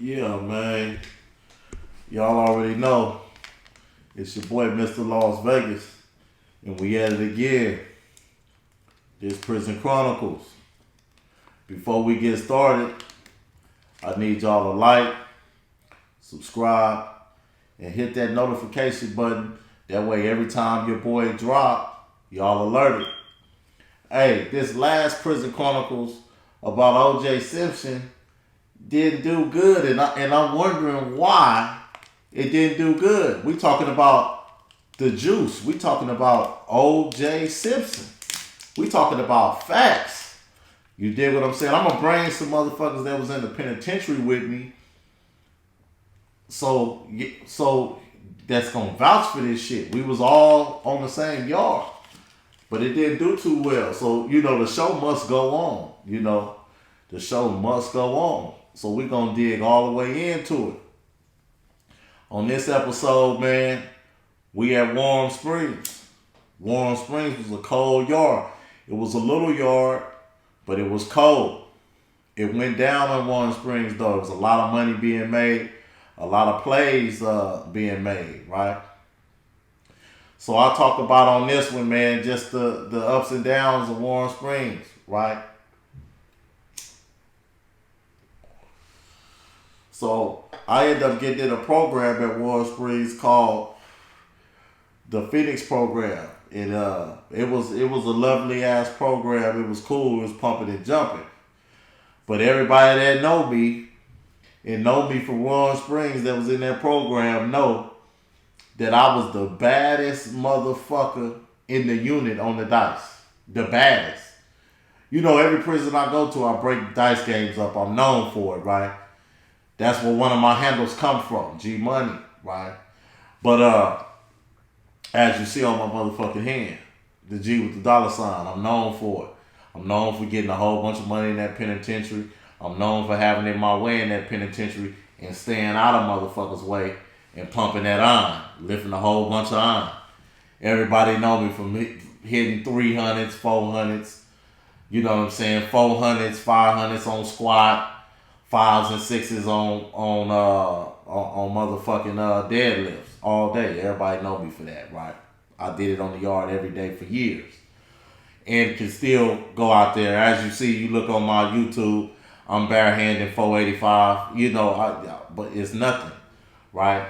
Yeah, man. Y'all already know. It's your boy, Mr. Las Vegas. And we at it again. This Prison Chronicles. Before we get started, I need y'all to like, subscribe, and hit that notification button. That way, every time your boy drop, y'all alerted. Hey, this last Prison Chronicles about O.J. Simpson didn't do good, and I'm wondering why it didn't do good. We talking about the juice. We talking about O.J. Simpson. We talking about facts. You dig what I'm saying? I'm gonna bring some motherfuckers that was in the penitentiary with me, so that's gonna vouch for this shit. We was all on the same yard, but it didn't do too well. So the show must go on. The show must go on. So we're going to dig all the way into it. On this episode, man, we at Warm Springs. Warm Springs was a cold yard. It was a little yard, but it was cold. It went down on Warm Springs, though. There was a lot of money being made, a lot of plays being made, right? So I talk about on this one, man, just the ups and downs of Warm Springs, right? So I ended up getting in a program at Warm Springs called the Phoenix Program. And it was a lovely ass program. It was cool. It was pumping and jumping. But everybody that know me from Warm Springs that was in that program know that I was the baddest motherfucker in the unit on the dice. The baddest. Every prison I go to, I break dice games up. I'm known for it, right? That's where one of my handles come from, G Money, right? But as you see on my motherfucking hand, the G with the dollar sign, I'm known for it. I'm known for getting a whole bunch of money in that penitentiary. I'm known for having it my way in that penitentiary and staying out of motherfuckers' way and pumping that iron, lifting a whole bunch of iron. Everybody know me from hitting 300s, 400s, you know what I'm saying, 400s, 500s on squat, 5s and 6s on motherfucking deadlifts all day. Everybody know me for that, right? I did it on the yard every day for years. And can still go out there. As you see, you look on my YouTube, I'm barehanded 485, but it's nothing, right?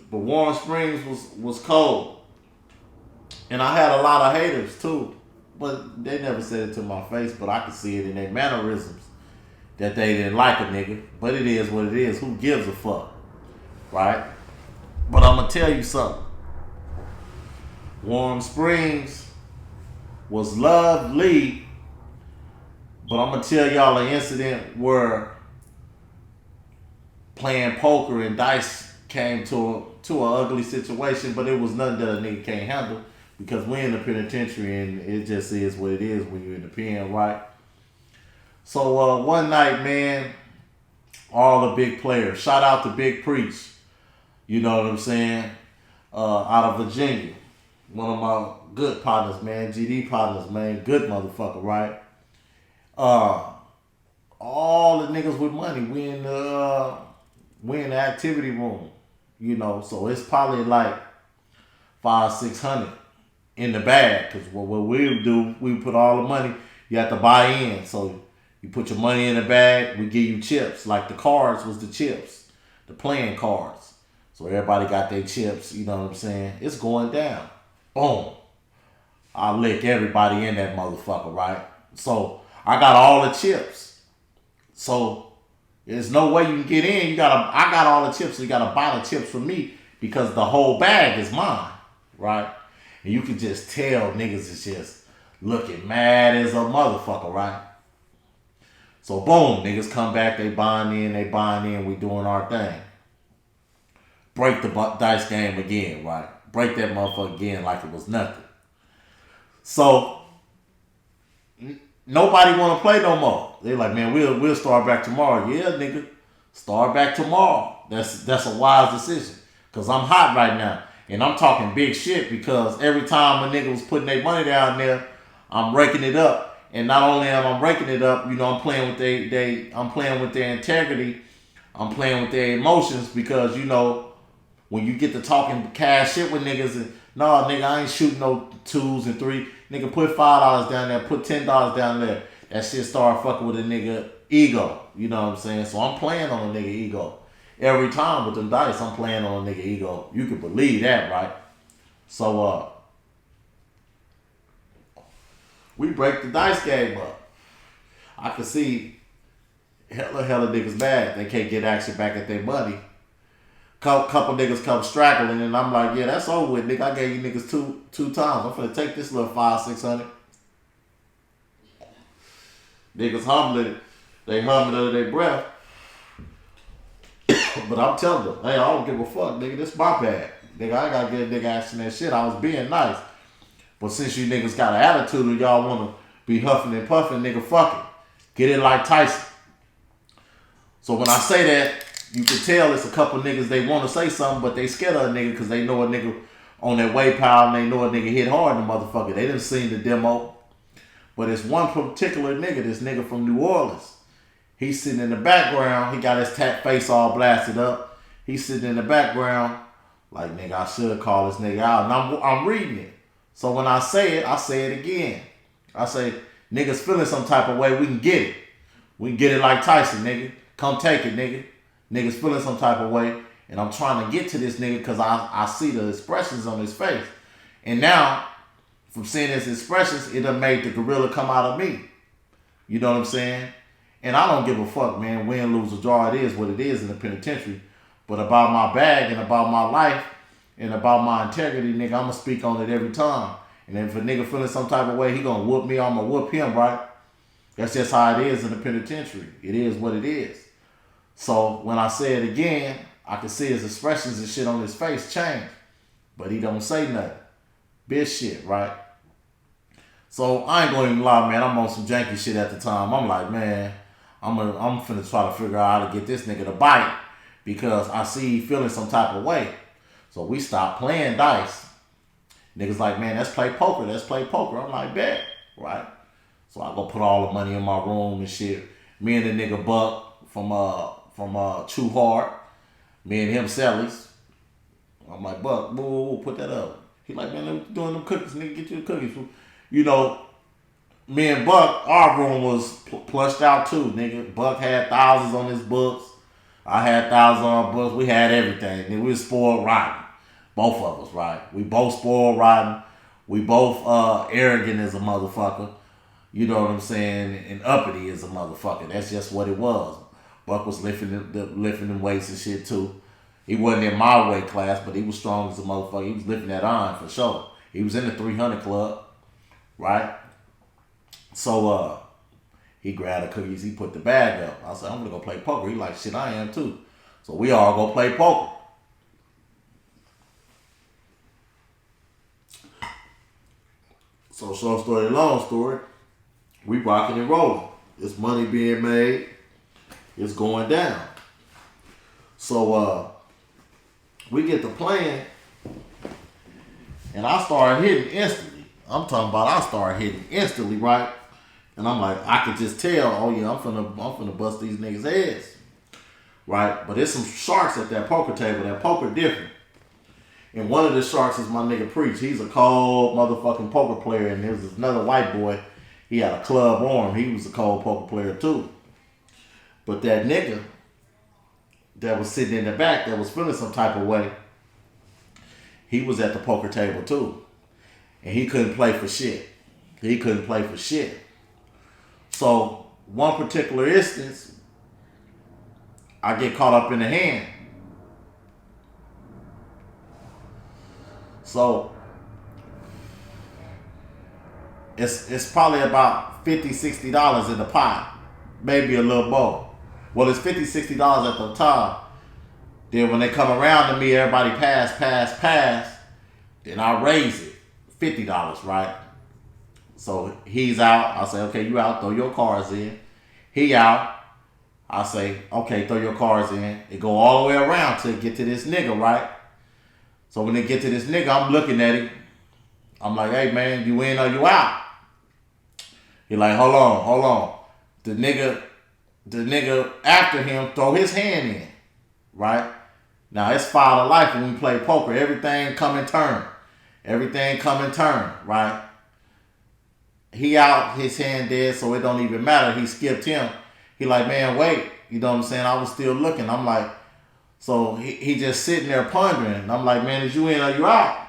But Warm Springs was cold. And I had a lot of haters too. But they never said it to my face, but I could see it in their mannerisms that they didn't like a nigga. But it is what it is. Who gives a fuck? Right? But I'm going to tell you something. Warm Springs was lovely. But I'm going to tell y'all an incident where playing poker and dice came to an ugly situation. But it was nothing that a nigga can't handle. Because we're in the penitentiary and it just is what it is when you're in the pen, right? So one night, man, all the big players, shout out to Big Preach, you know what I'm saying, out of Virginia. One of my good partners, man, GD partners, man, good motherfucker, right? All the niggas with money, we in the activity room, so it's probably like 500-600 in the bag, because what we do, we put all the money, you have to buy in, so you put your money in the bag, we give you chips. Like the cards was the chips. The playing cards. So everybody got their chips, you know what I'm saying? It's going down. Boom. I lick everybody in that motherfucker, right? So I got all the chips. So there's no way you can get in. I got all the chips, so you gotta buy the chips from me because the whole bag is mine, right? And you can just tell niggas is just looking mad as a motherfucker, right? So boom, niggas come back, they buying in, we doing our thing. Break the dice game again, right? Break that motherfucker again like it was nothing. So nobody want to play no more. They like, man, we'll start back tomorrow. Yeah, nigga, start back tomorrow. That's a wise decision. Cause I'm hot right now. And I'm talking big shit because every time a nigga was putting their money down there, I'm raking it up. And not only am I breaking it up, I'm playing with their integrity I'm playing with their emotions because, you know, when you get to talking cash shit with niggas and, nah, nigga, I ain't shooting no 2s and 3. Nigga, put $5 down there, put $10 down there. That shit start fucking with a nigga ego. You know what I'm saying? So I'm playing on a nigga ego. Every time with them dice, I'm playing on a nigga ego. You can believe that, right? So, we break the dice game up. I can see hella niggas mad. They can't get action back at their money. Couple niggas come straggling, and I'm like, yeah, that's over with, nigga. I gave you niggas two times. I'm finna take this little 500-600. Niggas humbling, they humming under their breath. But I'm telling them, hey, I don't give a fuck, nigga. This my bad. Nigga, I ain't gotta get a nigga action that shit. I was being nice. But since you niggas got an attitude and y'all wanna be huffing and puffing, nigga, fuck it. Get it like Tyson. So when I say that, you can tell it's a couple niggas, they want to say something, but they scared of a nigga because they know a nigga on their way pile and they know a nigga hit hard in the motherfucker. They didn't see the demo. But it's one particular nigga, this nigga from New Orleans. He's sitting in the background. He got his tap face all blasted up. He's sitting in the background like, nigga, I should call this nigga out. And I'm reading it. So when I say it again. I say, niggas feeling some type of way, we can get it. We can get it like Tyson, nigga. Come take it, nigga. Niggas feeling some type of way, and I'm trying to get to this nigga because I see the expressions on his face. And now, from seeing his expressions, it done made the gorilla come out of me. You know what I'm saying? And I don't give a fuck, man. Win, lose, or draw, it is what it is in the penitentiary. But about my bag and about my life and about my integrity, nigga, I'm going to speak on it every time. And if a nigga feeling some type of way, he going to whoop me, I'm going to whoop him, right? That's just how it is in the penitentiary. It is what it is. So when I say it again, I can see his expressions and shit on his face change. But he don't say nothing. Bitch shit, right? So I ain't gonna even lie, man. I'm on some janky shit at the time. I'm like, man, I'm finna try to figure out how to get this nigga to bite. Because I see he feeling some type of way. So we stopped playing dice. Niggas like, man, let's play poker. Let's play poker. I'm like, bet, right? So I go put all the money in my room and shit. Me and the nigga Buck from True Hard. Me and him Sally's. I'm like, Buck, boo, put that up. He like, man, I'm doing them cookies, nigga, get you the cookies. You know, me and Buck, our room was plushed out too, nigga. Buck had thousands on his books. I had thousands on our books. We had everything. Nigga, we was spoiled rotten. Both of us, right? We both spoiled rotten. We both arrogant as a motherfucker. You know what I'm saying? And uppity as a motherfucker. That's just what it was. Buck was lifting them weights and shit too. He wasn't in my weight class, but he was strong as a motherfucker. He was lifting that iron for sure. He was in the 300 club, right? So he grabbed the cookies, he put the bag up. I said, I'm gonna go play poker. He like, shit, I am too. So we all go play poker. So short story, long story, we rocking and rolling. There's money being made. It's going down. So we get to playing, and I started hitting instantly. I'm talking about I started hitting instantly, right? And I'm like, I could just tell, oh yeah, I'm finna bust these niggas' heads, right? But there's some sharks at that poker table. That poker different. And one of the sharks is my nigga Preach. He's a cold motherfucking poker player, and there was another white boy. He had a club arm. He was a cold poker player too. But that nigga that was sitting in the back that was feeling some type of way, he was at the poker table too. And he couldn't play for shit. He couldn't play for shit. So one particular instance, I get caught up in the hand. So it's probably about $50, $60 in the pot. Maybe a little more. Well, it's $50, $60 at the top. Then when they come around to me, everybody pass. Then I raise it. $50, right? So he's out. I say, okay, you out, throw your cards in. He out. I say, okay, throw your cards in. It go all the way around till it get to this nigga, right? So when they get to this nigga, I'm looking at him. I'm like, hey man, you in or you out? He like, hold on. The nigga the nigga after him throw his hand in, right? Now it's Father Life when we play poker. Everything come in turn. Everything come in turn, right? He out, his hand dead, so it don't even matter. He skipped him. He like, man, wait. You know what I'm saying? I was still looking. I'm like, so he just sitting there pondering. And I'm like, man, is you in or you out?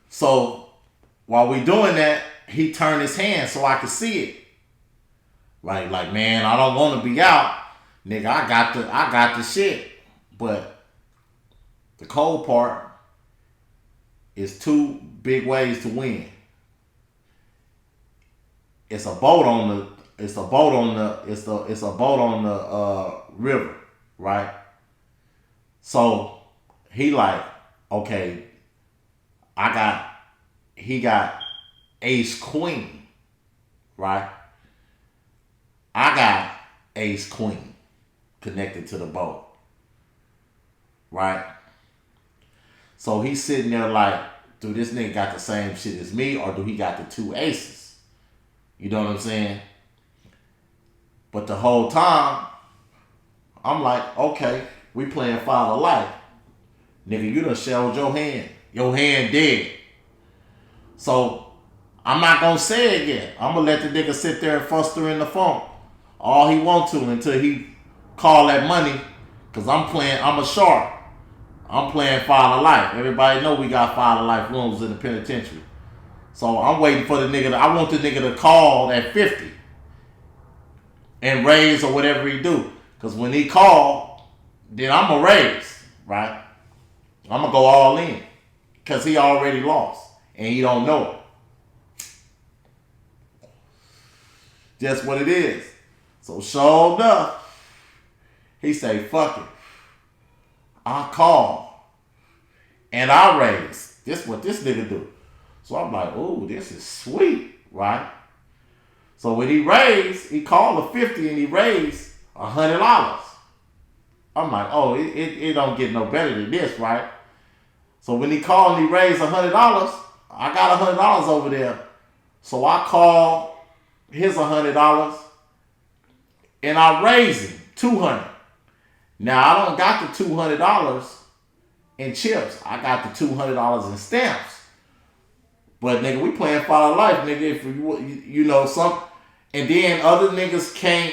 So while we doing that, he turned his hand so I could see it. Right? Like, man, I don't want to be out. Nigga, I got the shit. But the cold part is two big ways to win. It's a boat on the river, right? So he like, okay, he got ace queen, right? I got ace queen connected to the boat, right? So he's sitting there like, do this nigga got the same shit as me, or do he got the two aces? You know what I'm saying? But the whole time, I'm like, okay, we playing Father Life. Nigga, you done shelled your hand. Your hand dead. So, I'm not going to say it yet. I'm going to let the nigga sit there and fuster in the phone all he want to until he call that money. Because I'm a shark. I'm playing Father Life. Everybody know we got Father Life rooms in the penitentiary. So I'm waiting for the nigga. I want the nigga to call at 50 and raise or whatever he do. Because when he call, then I'm going to raise, right? I'm going to go all in. Because he already lost. And he don't know it. Just what it is. So sure enough, he say, fuck it. I call. And I raise. This what this nigga do. So I'm like, oh, this is sweet, right? So when he raised, he called a 50 and he raised $100. I'm like, oh, it don't get no better than this, right? So when he called and he raised $100, I got $100 over there. So I call his $100 and I raise him $200. Now I don't got the $200 in chips. I got the $200 in stamps. But nigga, we playing Father Life, nigga. If you know some, and then other niggas can't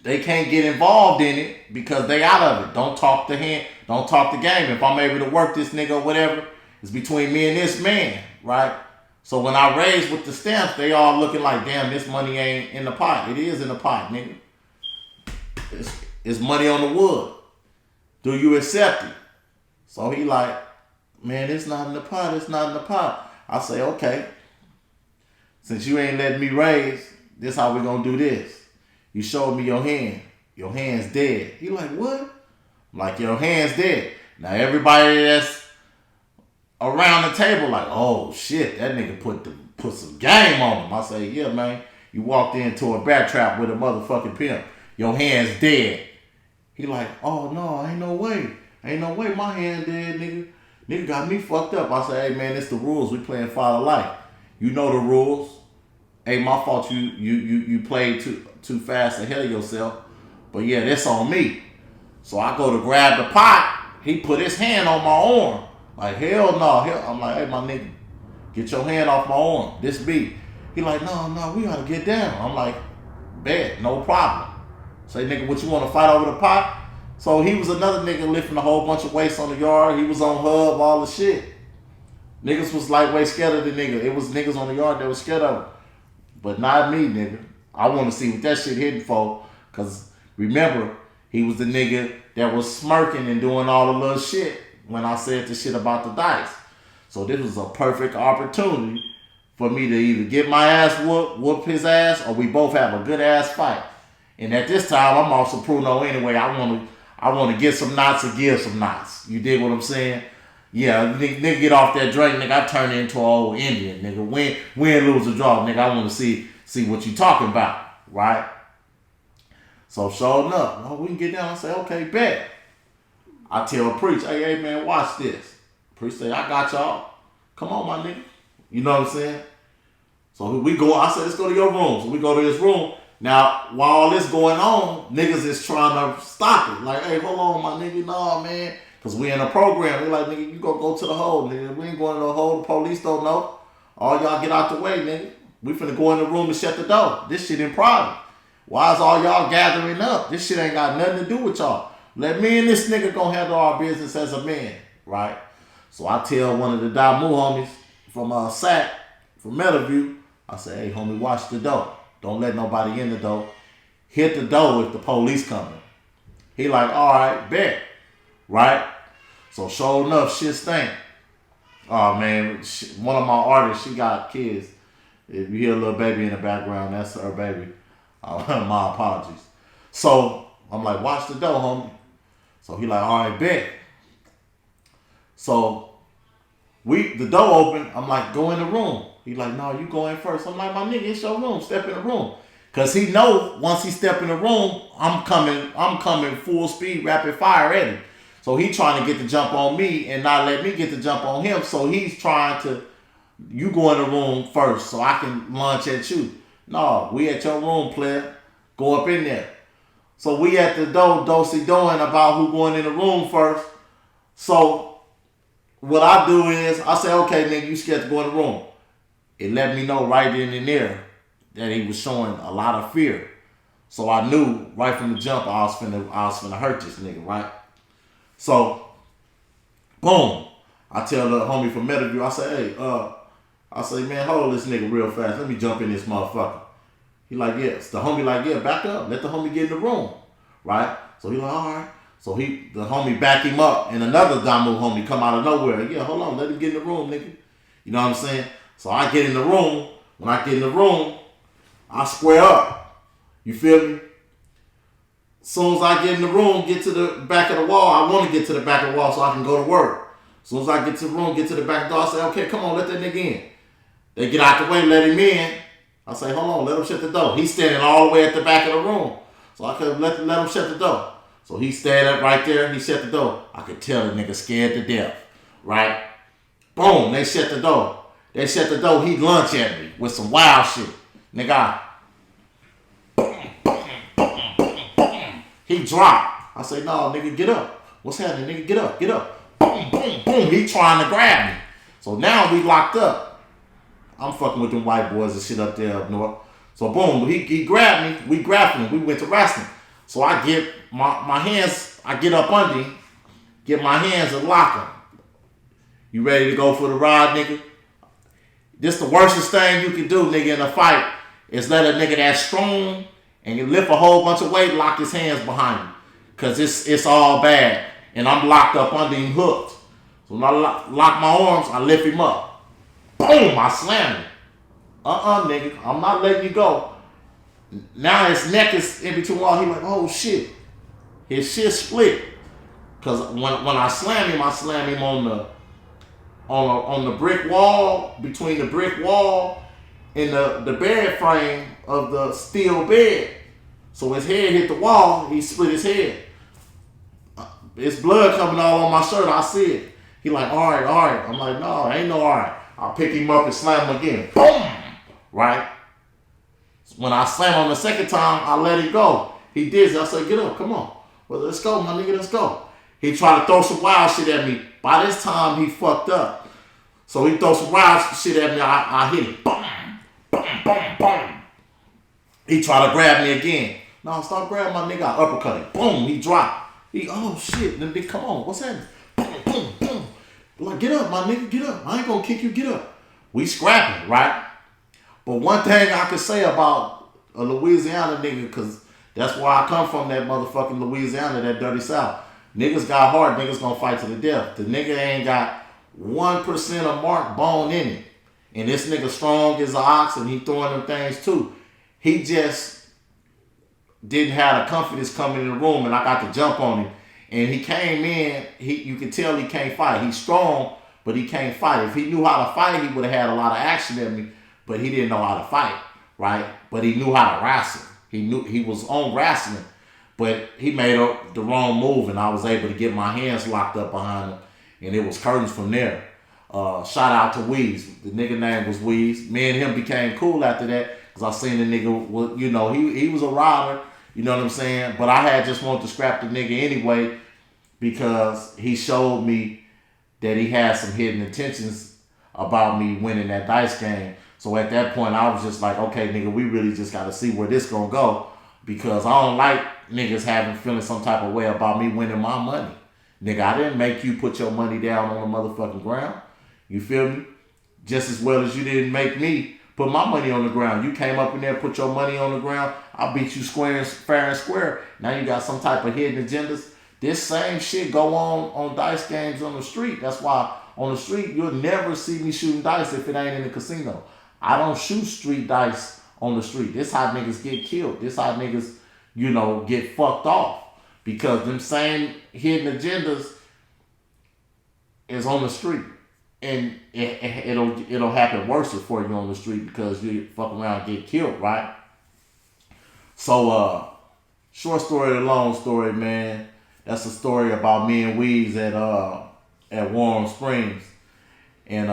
get involved in it because they out of it. Don't talk the game. If I'm able to work this nigga or whatever, it's between me and this man, right? So when I raise with the stamps, they all looking like, damn, this money ain't in the pot. It is in the pot, nigga. It's money on the wood. Do you accept it? So he like, man, it's not in the pot. It's not in the pot. I say, okay. Since you ain't letting me raise, this how we gonna do this. You showed me your hand. Your hand's dead. He like, what? I'm like, your hand's dead. Now everybody that's around the table like, oh shit, that nigga put some game on him. I say, yeah, man. You walked into a bat trap with a motherfucking pimp. Your hand's dead. He like, oh no, ain't no way. Ain't no way my hand dead, nigga. Nigga got me fucked up. I say, hey man, it's the rules. We playing Father Life. You know the rules. Ain't my fault you played too fast ahead of yourself. But yeah, that's on me. So I go to grab the pot. He put his hand on my arm. Like, hell no. I'm like, hey my nigga, get your hand off my arm. This be. He like, no, we gotta get down. I'm like, bet, no problem. Say, nigga, what you want to fight over the pot? So he was another nigga lifting a whole bunch of weights on the yard. He was on hub, all the shit. Niggas was like way scared of the nigga. It was niggas on the yard that was scared of him. But not me, nigga. I want to see what that shit hitting for. Because remember, he was the nigga that was smirking and doing all the little shit when I said the shit about the dice. So this was a perfect opportunity for me to either get my ass whoop his ass, or we both have a good ass fight. And at this time, I'm off Soprano anyway. I want to get some knots or give some knots. You dig what I'm saying? Yeah, nigga get off that drink, nigga. I turn into an old Indian, nigga. Win, lose, or draw, nigga. I want to see what you talking about, right? So sure enough, well, we can get down and say, okay, bet. I tell a preach, hey man, watch this. Preach say, I got y'all. Come on, my nigga. You know what I'm saying? So we go, I said, let's go to your room. So we go to his room. Now, while all this going on, niggas is trying to stop it. Like, hey, hold on, my nigga, nah, man. Because we in a program. They like, nigga, you go to the hole, nigga. We ain't going to the hole. The police don't know. All y'all get out the way, nigga. We finna go in the room and shut the door. This shit in private. Why is all y'all gathering up? This shit ain't got nothing to do with y'all. Let me and this nigga gonna handle our business as a man, right? So I tell one of the Damu homies from SAC, from Meadowview, I say, hey, homie, watch the door. Don't let nobody in the door. Hit the door if the police coming. He like, all right, bet. Right? So sure enough, shit stink. Oh, man, one of my artists, she got kids. If you hear a little baby in the background, that's her baby. My apologies. So I'm like, watch the door, homie. So he like, all right, bet. So the door open. I'm like, go in the room. He like, no, you go in first. I'm like, my nigga, it's your room. Step in the room. Cause he know once he step in the room, I'm coming full speed, rapid fire at him. So he trying to get the jump on me and not let me get the jump on him. So he's trying to, you go in the room first so I can launch at you. No, we at your room, player. Go up in there. So we at the door, do-si-doing about who going in the room first. So what I do is, I say, okay, nigga, you scared to go in the room. It let me know right in and there that he was showing a lot of fear. So I knew right from the jump I was finna hurt this nigga, right? So, boom. I tell the homie from Meadowview, I say, hey, I say, man, hold this nigga real fast. Let me jump in this motherfucker. He like, yes. The homie like, yeah, back up. Let the homie get in the room. Right? So he like, all right. So the homie back him up and another Damu homie come out of nowhere. Yeah, hold on. Let him get in the room, nigga. You know what I'm saying? So I get in the room. When I get in the room, I square up. You feel me? As soon as I get in the room, get to the back of the wall, I want to get to the back of the wall so I can go to work. As soon as I get to the room, get to the back door, I say, okay, come on, let that nigga in. They get out the way, let him in. I say, hold on, let him shut the door. He's standing all the way at the back of the room. So I could let him shut the door. So he stayed up right there, he shut the door. I could tell the nigga scared to death, right? Boom, they shut the door. They shut the door, he lunge at me with some wild shit. Nigga, he dropped. I say, no, nigga, get up. What's happening, nigga? Get up, get up. Boom, boom, boom. He trying to grab me. So now we locked up. I'm fucking with them white boys and shit up there up north. So boom, he grabbed me. We grabbed him. We went to wrestling. So I get my hands, I get up under him, get my hands and lock him. You ready to go for the ride, nigga? This the worstest thing you can do, nigga, in a fight is let a nigga that strong and you lift a whole bunch of weight, lock his hands behind him. Cause it's all bad. And I'm locked up under him, hooked. So when I lock my arms, I lift him up. Boom, I slam him. Nigga, I'm not letting you go. Now his neck is in between all. He like, oh shit. His shit split. Cause when I slam him on the brick wall, between the brick wall and the bed frame of the steel bed. So his head hit the wall, he split his head. It's blood coming all on my shirt, I see it. He like, all right. I'm like, no, ain't no all right. I'll pick him up and slam him again. Boom! Right? When I slam him the second time, I let him go. He did. I said, get up, come on. Well, let's go, my nigga, let's go. He tried to throw some wild shit at me. By this time, he fucked up. So he throw some wild shit at me, I hit him. Boom! Boom, boom, boom. He tried to grab me again. No, stop grabbing my nigga. I uppercut him. Boom, he dropped. Oh shit, then come on, what's happening? Boom, boom, boom. Like, get up, my nigga, get up. I ain't gonna kick you, get up. We scrapping, right? But one thing I could say about a Louisiana nigga, cause that's where I come from, that motherfucking Louisiana, that dirty South. Niggas got heart, niggas gonna fight to the death. The nigga ain't got 1% of mark bone in it. And this nigga strong as an ox and he throwing them things too. He just didn't have the confidence coming in the room and I got to jump on him. And he came in, you can tell he can't fight. He's strong, but he can't fight. If he knew how to fight, he would have had a lot of action at me, but he didn't know how to fight, right? But he knew how to wrestle. He was on wrestling, but he made the wrong move and I was able to get my hands locked up behind him and it was curtains from there. Shout out to Weez. The nigga name was Weez. Me and him became cool after that because I seen the nigga, you know, he was a robber. You know what I'm saying? But I had just wanted to scrap the nigga anyway because he showed me that he had some hidden intentions about me winning that dice game. So at that point, I was just like, okay, nigga, we really just got to see where this gonna go because I don't like niggas feeling some type of way about me winning my money. Nigga, I didn't make you put your money down on the motherfucking ground. You feel me? Just as well as you didn't make me put my money on the ground. You came up in there, put your money on the ground. I beat you fair and square. Now you got some type of hidden agendas. This same shit go on dice games on the street. That's why on the street you'll never see me shooting dice if it ain't in the casino. I don't shoot street dice on the street. This how niggas get killed. This how niggas, you know, get fucked off. Because them same hidden agendas is on the street. And it'll happen worse for you on the street because you fuck around and get killed, right? So short story to long story, man. That's a story about me and Weez at Warm Springs. And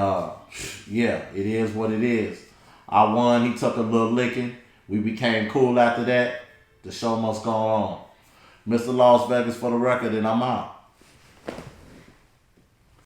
yeah, it is what it is. I won, he took a little licking. We became cool after that. The show must go on. Mr. Las Vegas for the record, and I'm out.